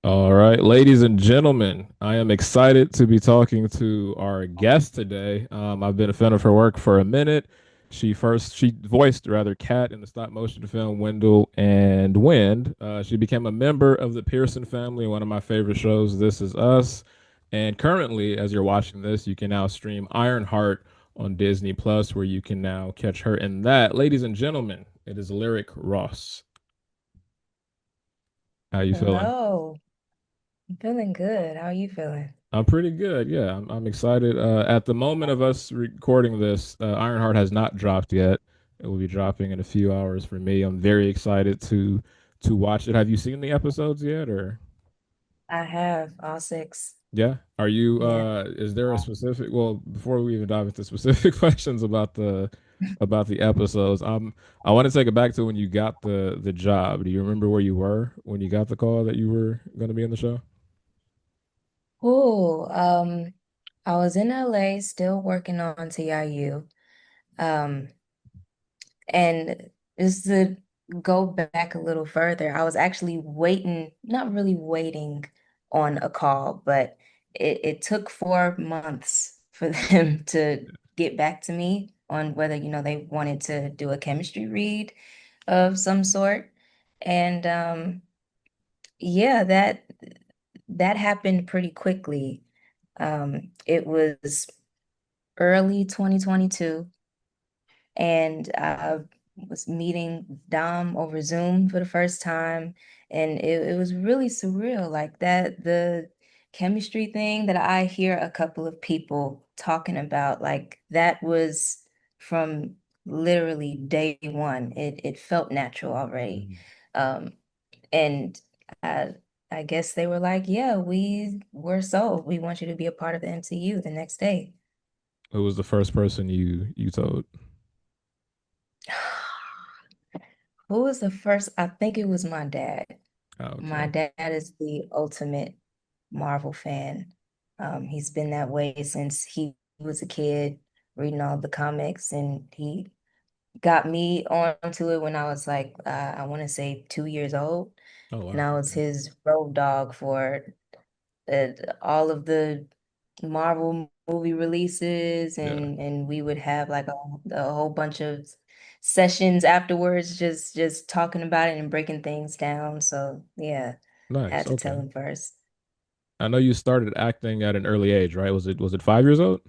All right, ladies and gentlemen, I am excited to be talking to our guest today. I've been a fan of her work for a minute. She voiced rather Cat in the stop motion film Wendell and Wind. She became a member of the Pearson family, one of my favorite shows, This Is Us. And currently, as you're watching this, you can now stream Ironheart on Disney Plus, where you can now catch her in that. Ladies and gentlemen, it is Lyric Ross. How you feeling? Hello. I'm feeling good. How are you feeling? I'm pretty good. Yeah, I'm excited. At the moment of us recording this, Ironheart has not dropped yet. It will be dropping in a few hours for me. I'm very excited to watch it. Have you seen the episodes yet, or I have all six. yeah? Are you? Yeah. Is there a specific? Well, before we even dive into specific questions about the episodes, I want to take it back to when you got the job. Do you remember where you were when you got the call that you were going to be in the show? Oh, I was in LA still working on TIU. Um, and just to go back a little further, I was actually waiting, not really waiting on a call, but it took 4 months for them to get back to me on whether, they wanted to do a chemistry read of some sort. And yeah, that happened pretty quickly. It was early 2022, and I was meeting Dom over Zoom for the first time, and it was really surreal. Like that, the chemistry thing that I hear a couple of people talking about, like that was from literally day one. It felt natural already. Mhm. Um, and I I guess they were like, yeah, we're sold. We want you to be a part of the MCU the next day. Who was the first person you told? Who was the first? I think it was my dad. Oh, My okay. dad is the ultimate Marvel fan. He's been that way since he was a kid, reading all the comics, and he got me onto it when I was like, I want to say 2 years old, Oh and wow. I was Okay. his road dog for all of the Marvel movie releases, Yeah. and we would have like a whole bunch of sessions afterwards, just talking about it and breaking things down. So yeah, Nice. had to Okay. tell him first. I know you started acting at an early age, right? Was it 5 years old?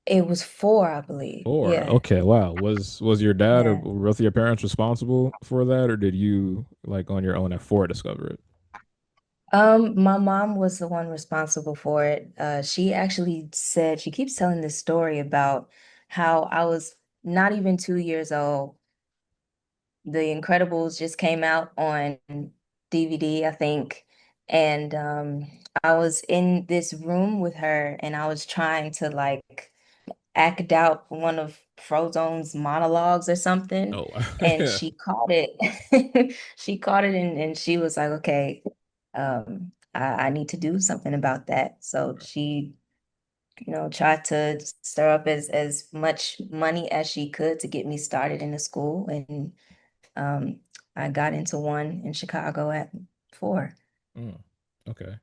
It was four, I believe. Or Yeah, okay, wow. Was your dad or yeah. both of your parents responsible for that, or did you like on your own at four discover it? My mom was the one responsible for it. She actually said she keeps telling this story about how I was not even 2 years old. The Incredibles just came out on DVD, I think. And I was in this room with her and I was trying to like act out one of Frozone's monologues or something. Oh And yeah. she caught it. She caught it and she was like, okay, I need to do something about that. So she, tried to stir up as much money as she could to get me started in the school. And um, I got into one in Chicago at 4. Mm, okay.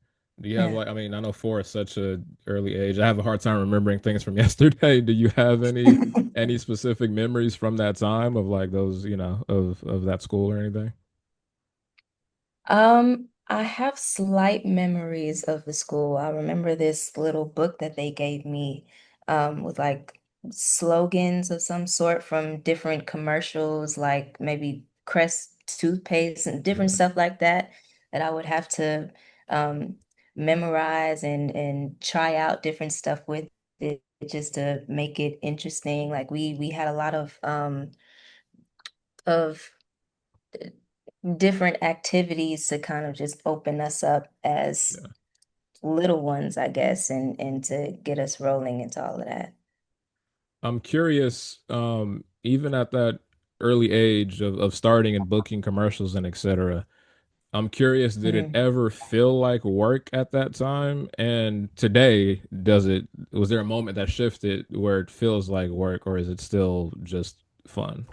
Do you have Yeah. like I mean, I know four is such a early age. I have a hard time remembering things from yesterday. Do you have any specific memories from that time of like those, of that school or anything? I have slight memories of the school. I remember this little book that they gave me, with like slogans of some sort from different commercials, like maybe Crest toothpaste and different Yeah. stuff like that, that I would have to um memorize and try out different stuff with it just to make it interesting. Like we had a lot of different activities to kind of just open us up as Yeah. little ones, I guess, and to get us rolling into all of that. I'm curious, even at that early age of starting and booking commercials and etc. I'm curious, did it Mhm. ever feel like work at that time? And today, was there a moment that shifted where it feels like work, or is it still just fun?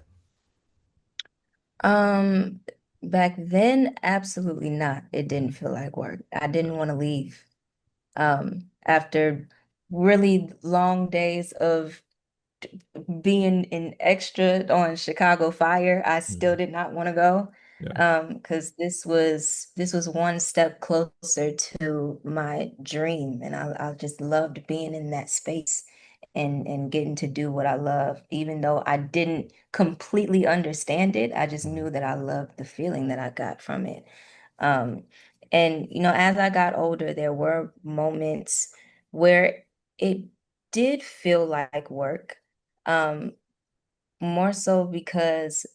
Um, Back then, absolutely not. It didn't feel like work. I didn't want to leave. After really long days of being an extra on Chicago Fire, I still Mhm. did not want to go. Yeah. Because this was one step closer to my dream, and I just loved being in that space and getting to do what I love. Even though I didn't completely understand it, I just Mhm. knew that I loved the feeling that I got from it. Um, and as I got older, there were moments where it did feel like work. Um, More so because,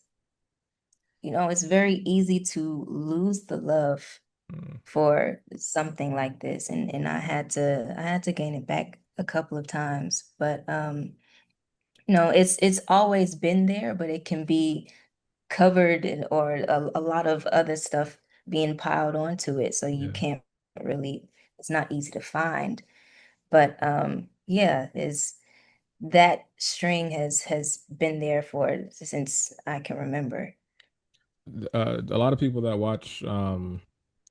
it's very easy to lose the love Mhm. for something like this. And I had to gain it back a couple of times. But it's always been there, but it can be covered or a lot of other stuff being piled onto it. So you Yeah. can't really, it's not easy to find. But yeah, is that string has been there for since I can remember. A lot of people that watch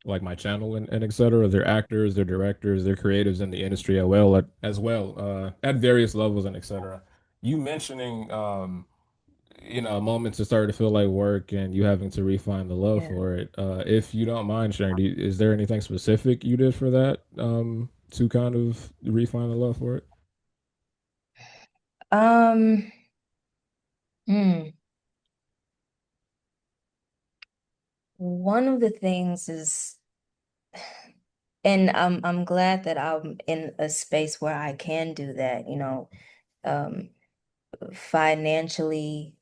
like my channel and et cetera, they're actors, they're directors, they're creatives in the industry as well at various levels and et cetera. You mentioning moments that started to feel like work and you having to refine the love Yeah. for it. If you don't mind sharing, is there anything specific you did for that to kind of refine the love for it? Um, hmm. One of the things is, and I'm glad that I'm in a space where I can do that, um, financially,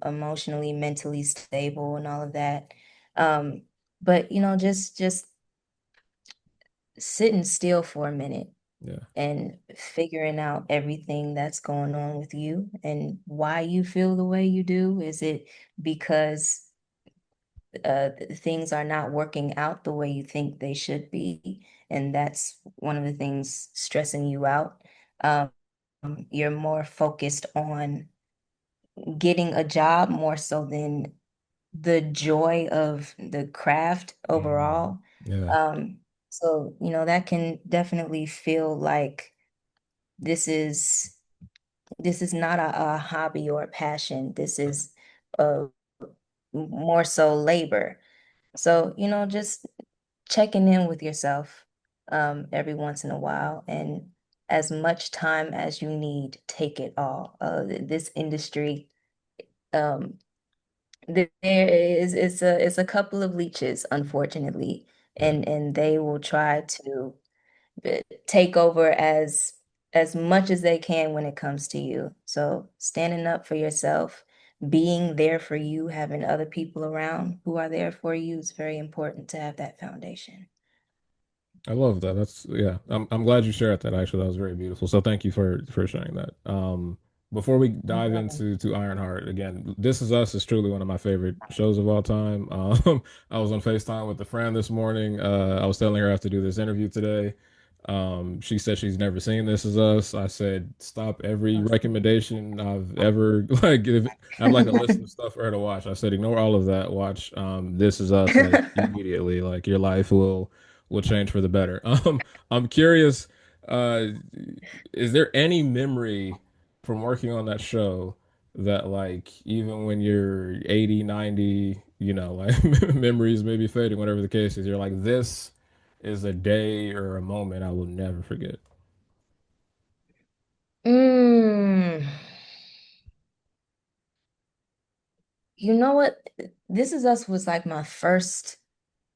emotionally, mentally stable and all of that. Um, but just sitting still for a minute Yeah. and figuring out everything that's going on with you and why you feel the way you do. Is it because things are not working out the way you think they should be, and that's one of the things stressing you out? Um, you're more focused on getting a job more so than the joy of the craft Mhm. overall. Yeah. Um, so, that can definitely feel like this is this is not a hobby or a passion. This is uh, more so labor. So, just checking in with yourself every once in a while, and as much time as you need, take it all. This industry, um, there is it's a couple of leeches, unfortunately, Yeah. and they will try to take over as much as they can when it comes to you. So standing up for yourself, being there for you, having other people around who are there for you is very important to have that foundation. I love that. That's yeah. I'm glad you shared that actually. That was very beautiful. So thank you for sharing that. Before we No dive problem. into Ironheart again, This Is Us is truly one of my favorite shows of all time. I was on FaceTime with a friend this morning. I was telling her I have to do this interview today. She said she's never seen This Is Us. I said stop every recommendation I've ever like give. I have like a list of stuff for her to watch. I said ignore all of that. Watch This Is Us like immediately. Like your life will change for the better. I'm curious, uh, is there any memory from working on that show that like even when you're 80, 90, like memories may be fading, whatever the case is, you're like, this is a day or a moment I will never forget. Mm, you know what? This Is Us was like my first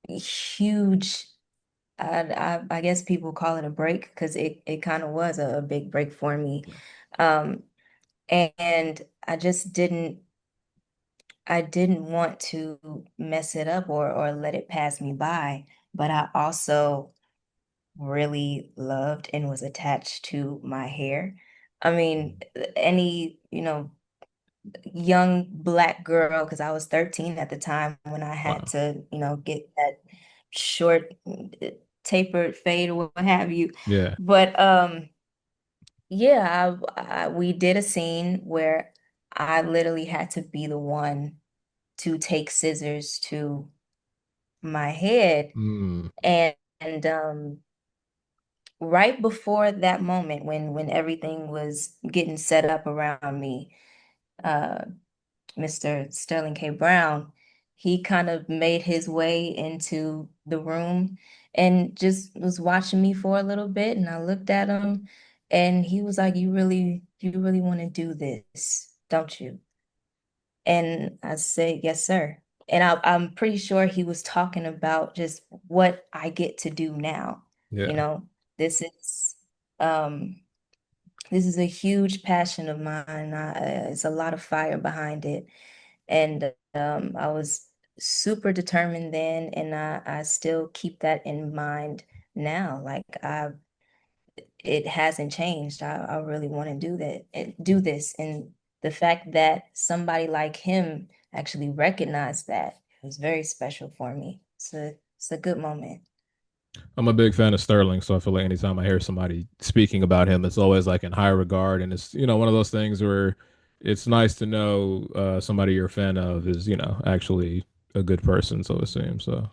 huge, I guess people call it a break because it kind of was a big break for me. Um, and I didn't want to mess it up or let it pass me by, but I also really loved and was attached to my hair. I mean, any, young Black girl, because I was 13 at the time when I had Wow. to, get that short, tapered fade or what have you. Yeah. But yeah, we did a scene where I literally had to be the one to take scissors to my head. Mm, And right before that moment when everything was getting set up around me, uh, Mr. Sterling K. Brown, he kind of made his way into the room and just was watching me for a little bit. And I looked at him and he was like, you really want to do this, don't you? And I said, yes, sir. And I'm pretty sure he was talking about just what I get to do now. You yeah. know, this is um this is a huge passion of mine. It's a lot of fire behind it. And I was super determined then, and I still keep that in mind now. Like it hasn't changed. I really want to do that and do this. And the fact that somebody like him actually recognized that was very special for me. It's a good moment. I'm a big fan of Sterling, so I feel like anytime I hear somebody speaking about him, it's always like in high regard, and it's one of those things where it's nice to know somebody you're a fan of is actually a good person, so it seems. So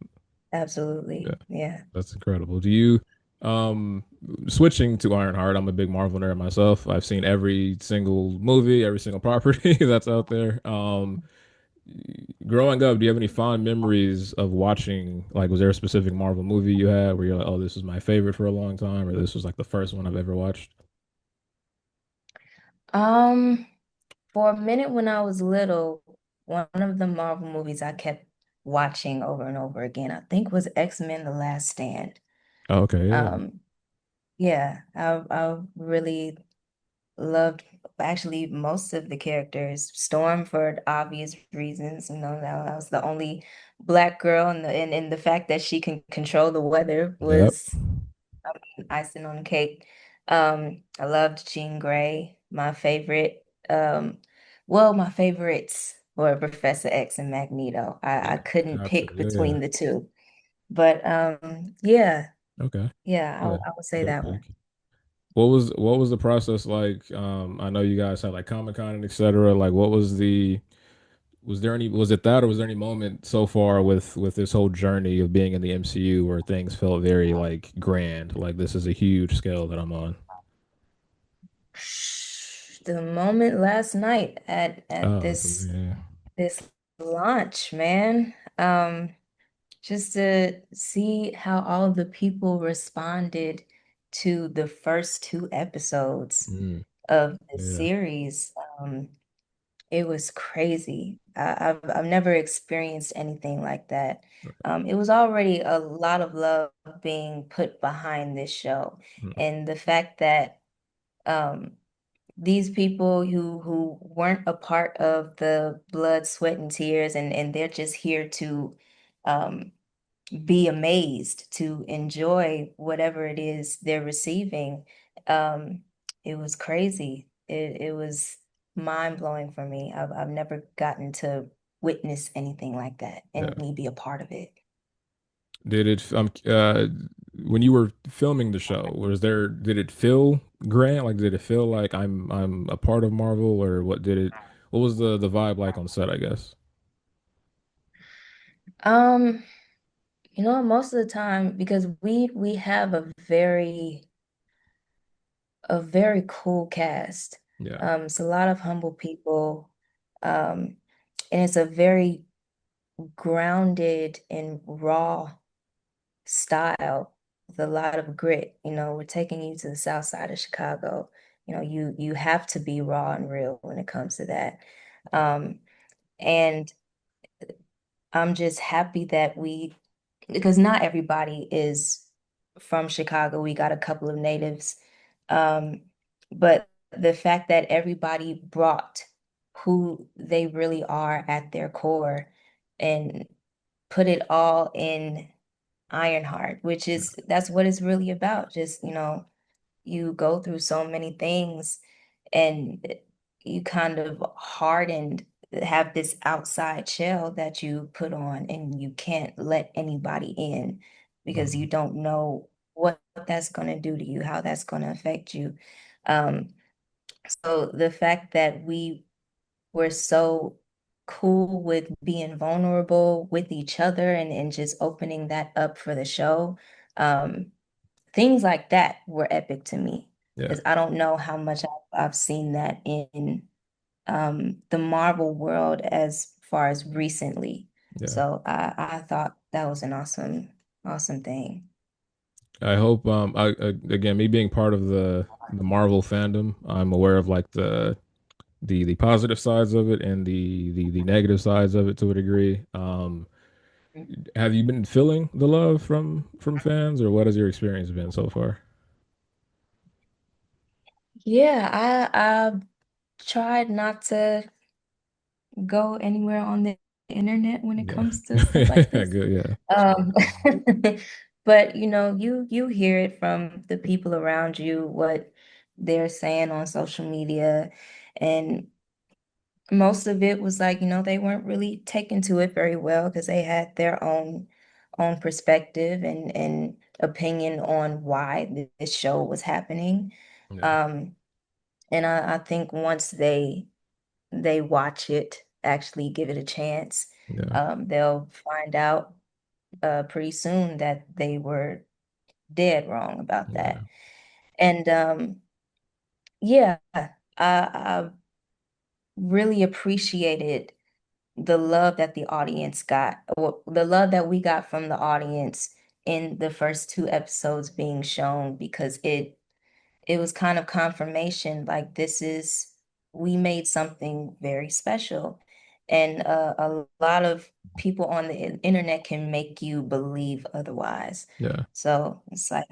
yeah, Absolutely. Yeah. that's incredible. Do you um switching to Ironheart? I'm a big Marvel nerd myself. I've seen every single movie, every single property that's out there. Growing up, do you have any fond memories of watching, like, was there a specific Marvel movie you had where you're like, oh, this is my favorite for a long time, or this was like the first one I've ever watched? Um, for a minute when I was little, one of the Marvel movies I kept watching over and over again, I think was X-Men: The Last Stand. Oh, okay, yeah. Um, yeah, I really loved actually most of the characters. Storm for obvious reasons, that I was the only black girl, and the fact that she can control the weather Yep. was icing on the cake. I loved Jean Grey. My favorite, my favorites were Professor X and Magneto. I Yeah. couldn't Gotcha. pick Yeah. between the two, but yeah, Okay. yeah, Yeah. I would say Good that one. pick. What was the process like? I know you guys had like Comic Con and etc. Like, what was the was it that, or was there any moment so far with this whole journey of being in the MCU where things felt very like grand, like this is a huge scale that I'm on? The moment last night at Oh, so yeah. this launch, man. Just to see how all of the people responded to the first two episodes Mm, of the yeah. series. It was crazy. I've never experienced anything like that. It was already a lot of love being put behind this show, Mm, and the fact that um, these people who weren't a part of the blood, sweat, and tears, and they're just here to um, be amazed, to enjoy whatever it is they're receiving. Um, it was crazy. It was mind-blowing for me. I've never gotten to witness anything like that and yeah. me be a part of it. Did it when you were filming the show, did it feel grand? Like, did it feel like I'm a part of Marvel, or what was the vibe like on set, I guess? Um, most of the time, because we have a very cool cast. Yeah. It's a lot of humble people. Um, and it's a very grounded and raw style with a lot of grit. We're taking you to the south side of Chicago. You have to be raw and real when it comes to that. Um, and I'm just happy that because not everybody is from Chicago. We got a couple of natives. Um, but the fact that everybody brought who they really are at their core and put it all in Ironheart, that's what it's really about. Just, you go through so many things and you kind of hardened, have this outside shell that you put on, and you can't let anybody in because you Mhm. don't know what that's going to do to you, how that's going to affect you. Um, so the fact that we were so cool with being vulnerable with each other and just opening that up for the show. Um, Things like that were epic to me Yeah, because I don't know how much I've seen that in the Marvel world as far as recently. yeah. So I thought that was an awesome thing. I hope again, me being part of the Marvel fandom, I'm aware of like the positive sides of it and the negative sides of it to a degree. Have you been feeling the love from fans, or what has your experience been so far? Yeah, I tried not to go anywhere on the internet when it Yeah. comes to stuff like this. Good, yeah. Um, but you hear it from the people around you, what they're saying on social media, and most of it was like, they weren't really taken to it very well because they had their own perspective and opinion on why this show was happening. Yeah. Um, and I think once they watch it, actually give it a chance, Yeah. they'll find out pretty soon that they were dead wrong about Yeah. that. And yeah, I really appreciated the love that the audience got, or the love that we got from the audience in the first two episodes being shown, because it was kind of confirmation, like we made something very special. And a lot of people on the internet can make you believe otherwise. Yeah. So it's like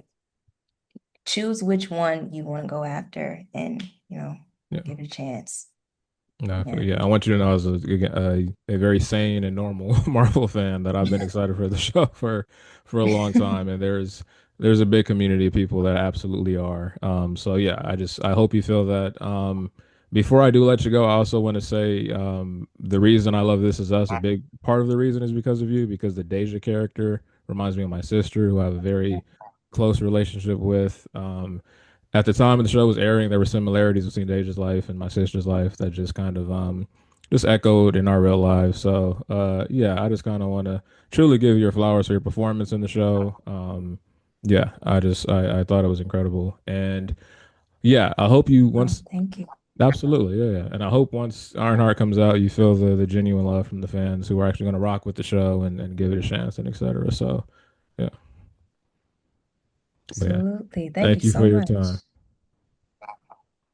choose which one you want to go after and, Yeah. give it a chance. No, I feel, Yeah. yeah. I want you to know as a very sane and normal Marvel fan that I've been excited for the show for a long time, and there's a big community of people that absolutely are. So yeah, I hope you feel that. Before I do let you go, I also want to say the reason I love This Is Us, a big part of the reason is because of you, because the Deja character reminds me of my sister, who I have a very close relationship with. At the time of the show was airing, there were similarities between Deja's life and my sister's life that just kind of just echoed in our real lives. So yeah, I just kind of want to truly give you your flowers for your performance in the show. Yeah, I thought it was incredible, and yeah, I hope you Oh, once thank you. absolutely yeah, and I hope once Ironheart comes out, you feel the genuine love from the fans who are actually going to rock with the show and give it a chance and etc. So yeah, but yeah, Absolutely. Thank you thank you so for your much. time.